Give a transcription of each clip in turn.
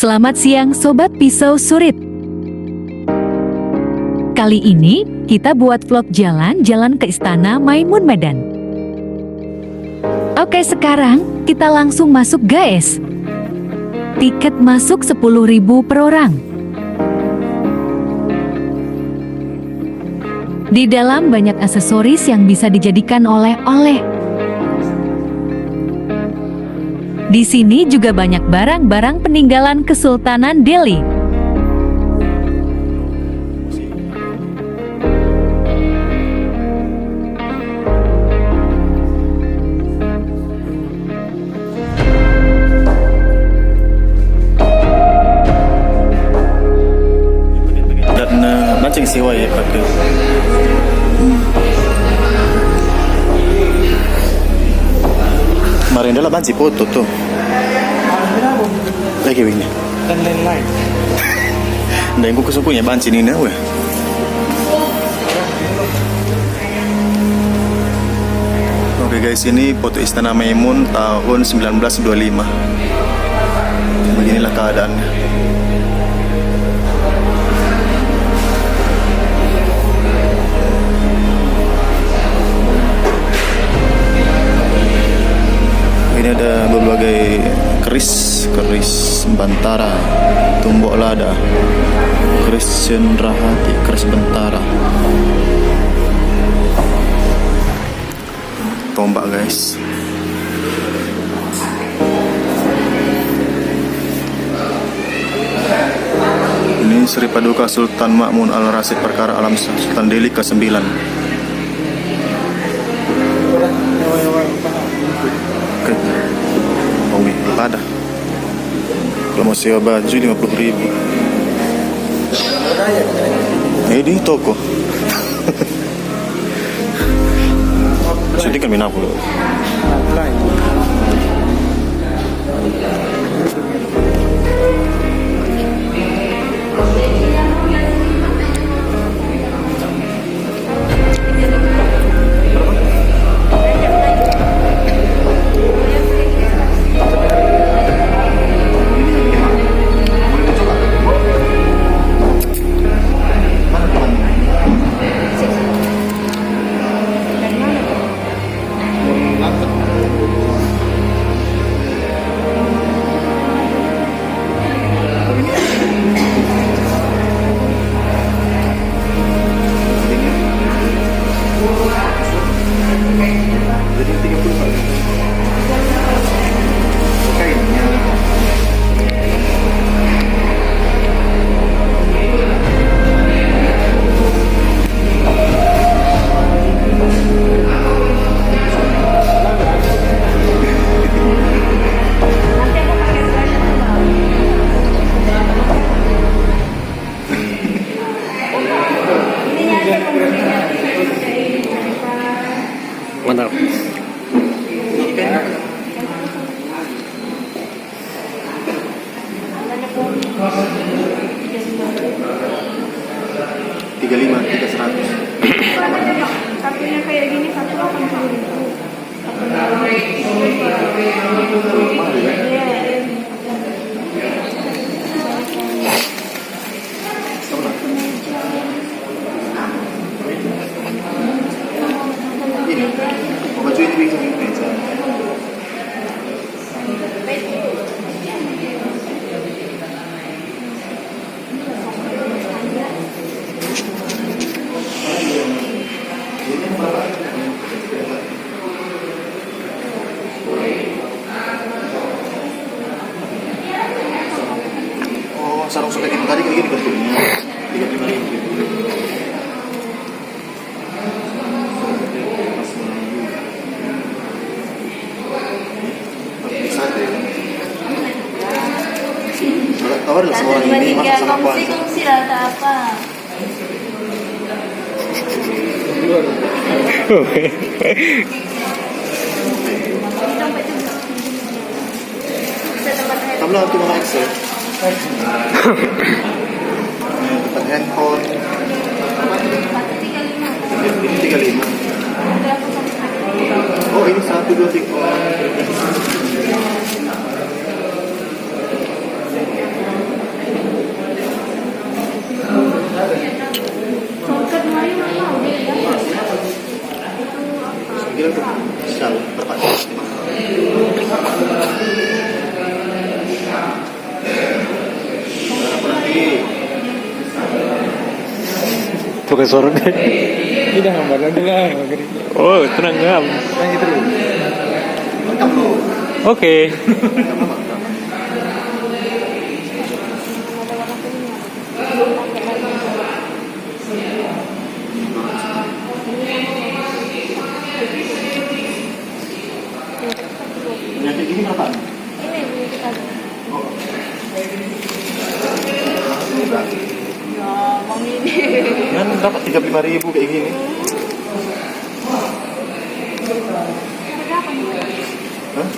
Selamat siang Sobat Pisau Surit. Kali ini kita buat vlog jalan-jalan ke Istana Maimun Medan. Oke, sekarang kita langsung masuk guys. Tiket masuk 10.000 per orang. Di dalam banyak aksesoris yang bisa dijadikan oleh-oleh. Di sini juga banyak barang-barang peninggalan Kesultanan Delhi. Dan mancing sewa ya pakai. Kemarin dah lah banci foto tuh. Lagi begini. Dan lain-lain. Dan aku kesukunya banci ni na weh. Oke guys, ini foto Istana Maimun tahun 1925. Beginilah keadaannya. Ini ada berbagai keris Bantara, tumbuk lada, keris cenderahati, keris Bantara, tombak guys. Ini Sri Paduka Sultan Ma'mun Al-Rasyid perkara alam Sultan Delhi ke-9. Ada. Kalau mau sewa baju 50.000. Di toko. Sini kan minap dulu. Mantap. 35.300. Satunya kayak gini 180.000. Sarung soket itu tadi kayak gini bentuknya 35.000. Tawar lah semua orang ini masuk sama kuasa. Kongsi lah tak apa. Tablah tu mga Excel. Tempat handphone. 35. Oh ini 1, 2, 3. Bukan sorot. Tidak gambar lagi lah. Oh, tenang ngam. Lagi terus. Oke. Penyakit ini berapa? Ini penyakit ada. Ya, bang ini. Kan dapat 35.000 kayak gini. Hah?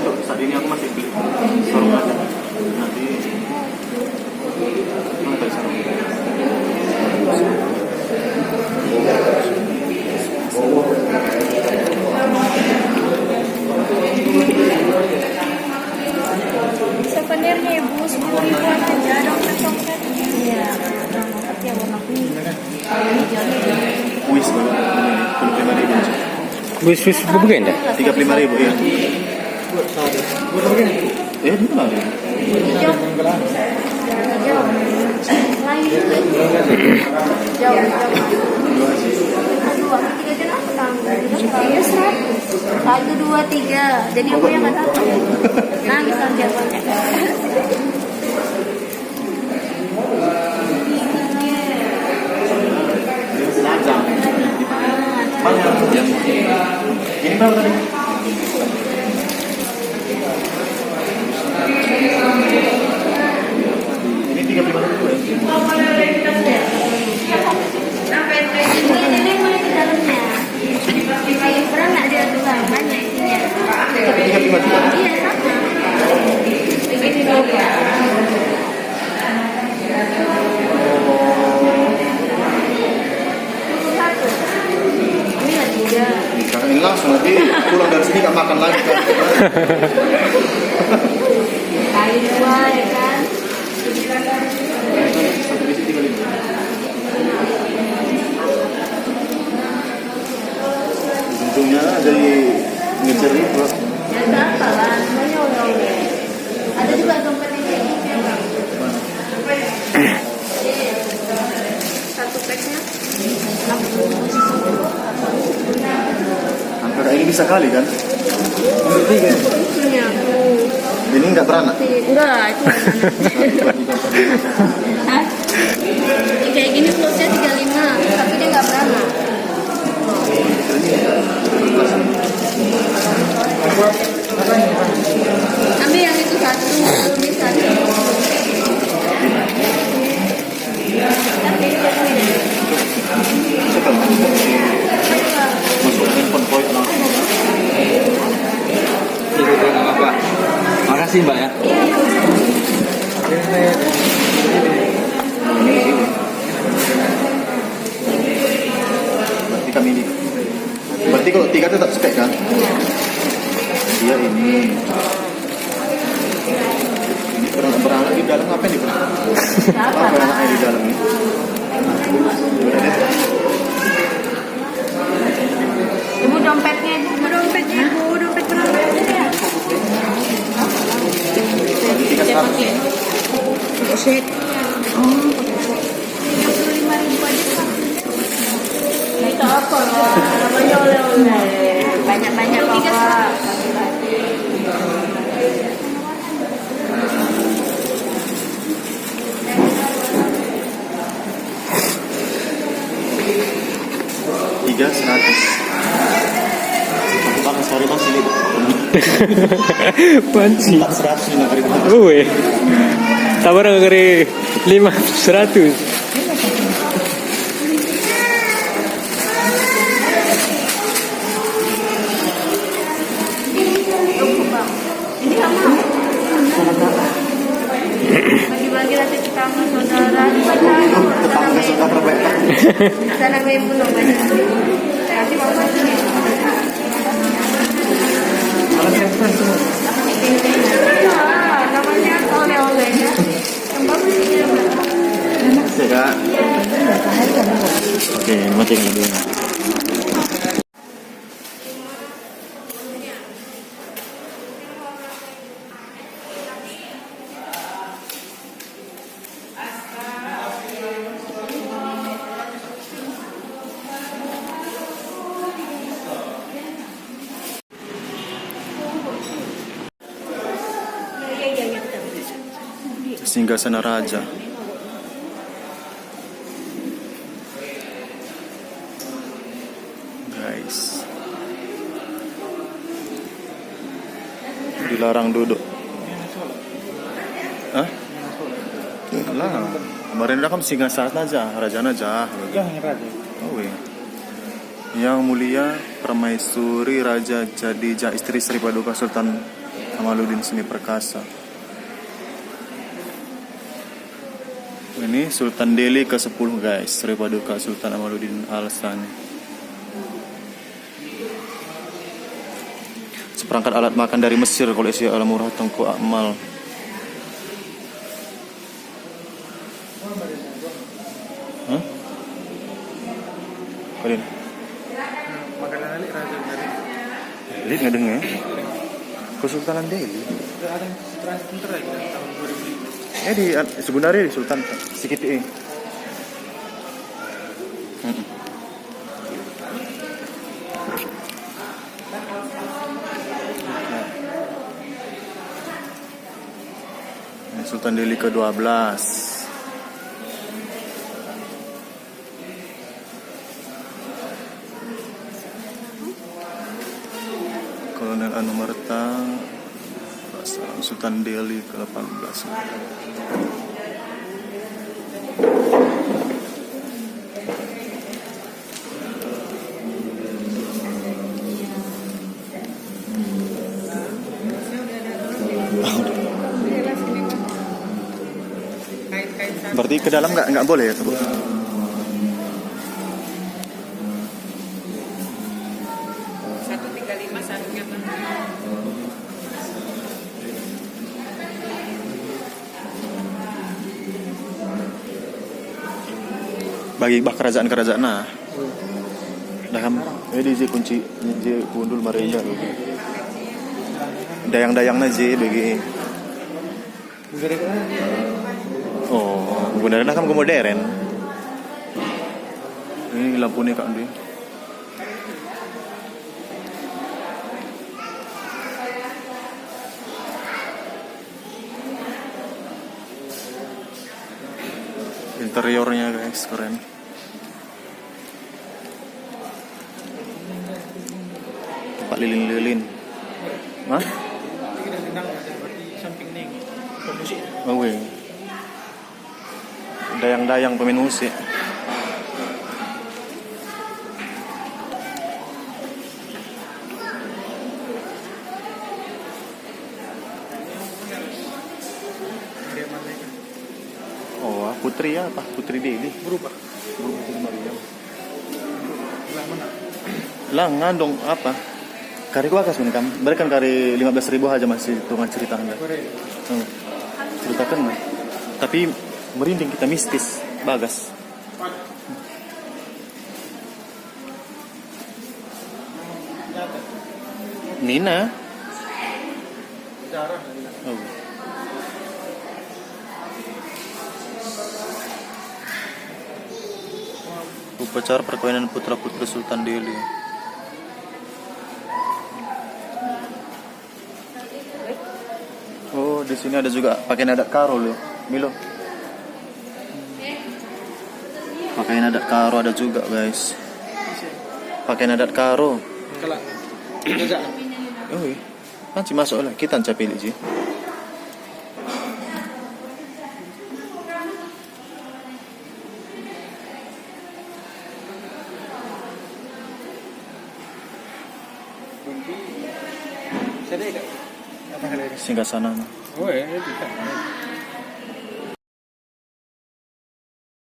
Untuk saat ini aku masih beli sarung aja. Nanti mana tadi sarung? Sebenarnya ibu 10.000-an aja dompet-dompet. Iya, dompet yang warna kuning. Kalau hijau Wis banget. Ini 25.000. Wis begini dah. 35.000 ya. Ini mana? hijau. Lain juga. Jauh. Aduh, aku 3 jam apa tanggal? Iya 100. 1, 2, 3. Jadi aku yang nggak dapat. Nangis kan jadwalnya. Mana yang ini berapa tadi? Ini 35.000 ya? Ini mulai di dalamnya. Pernah nggak dia tukang banyak isinya? Tapi 35 juga. Iya sama. Begini dulu. Satu. Ini lah 3. Jangan ini langsung nanti pulang dari sini gak makan lagi kan? Kali 2 ya kan? Satu isi 35. Untungnya dari ngejar itu. Ya nggak apa lah, semuanya oleh-oleh. Ada juga dompet yang kayak gini. Satu packnya 60. Angka ini bisa kali kan? Ambil 3. Itunya. Ini nggak beranak. Enggak, itu Hah? Kayak gini plusnya 35, tapi dia nggak beranak. Ambil yang itu satu, ini satu. Masuk handphone point langsung. Tidak apa-apa. Makasih Mbak ya. Berarti kami ini. Berarti kalau 3 tetap spek kan? Iya ini. Ini beranak di dalam apa nih? Apa beranaknya di dalam ini? Udah deh. Ibu dompetnya, ibu dompetnya, ibu dompet berapa ya? Berarti 3 100. Set. Oh. 35.000 aja satunya. Nah itu apa lah? Namanya oleh-oleh. Banyak-banyak bapak. Tiga 100. Bang, sorry bang, sini. Panci. 100 ini negeri. Uwe. Tabar ngeri 500. Ini sama. Bagi-bagi nanti ke tamu saudara. Tetangga sudah terbaik. Sana gue pulang banyak. Nanti mau makan ya. Namanya oleh-oleh ya. Yang bagus ini Oke kak. Oke, mati kan dulu. Singgasana Raja. Guys. Dilarang duduk. Hah? Lah, kemarin udah kan Singgasana aja, Raja aja. Yang raja. Oh, iya. Yang mulia Permaisuri Raja Jadija istri Sri Paduka Sultan Kamaluddin Seni Perkasa. Ini Sultan Delhi ke-10 guys, Sri Paduka Sultan Kamaluddin Al-Sani. Seperangkat alat makan dari Mesir koleksi Al-Murah Tengku Akmal. Hah? Kalian? Makanan alik raja dari. Delhi nggak dengar? Kesultanan Delhi. Ada transfer lagi tahun 2005. Di sebenarnya di Sultan sedikit Ini Sultan Delhi ke-12. Kolonel Anumerta Sultan Delhi ke-18. Berarti ke dalam nggak boleh ya, Bu? Bagi bah kerajaan-kerajaan nah. Dah kam di kunci je kundul marenda. Dayang-dayang na je bagi. Oh, benar kan modern. Ini lampu ni Kak Andi. Interiornya guys keren. Tempat lilin-lilin. Hah? Oh, weh. Dayang-dayang pemain musik. Oh, putri apa? Putri Delhi. Berubah Putri Maryam. Lah ngandung apa? Kari ku akas menikam. Mereka kan kari 15.000 aja masih tungan cerita Anda. Ceritakan mah. Tapi merinding kita mistis, Bagas. Nina. Oh. Upacara perkawinan putra-putri Sultan Delhi. Oh, di sini ada juga pakaian adat Karo loh, Milo. Pakaian adat Karo ada juga, guys. Pakaian adat Karo. Kalau enggak. Oh, iya. Nanti masuk lah, kita ancap pilih je. Sedih tak? Apa kali ini? Singgah sana. Oh, itu tak.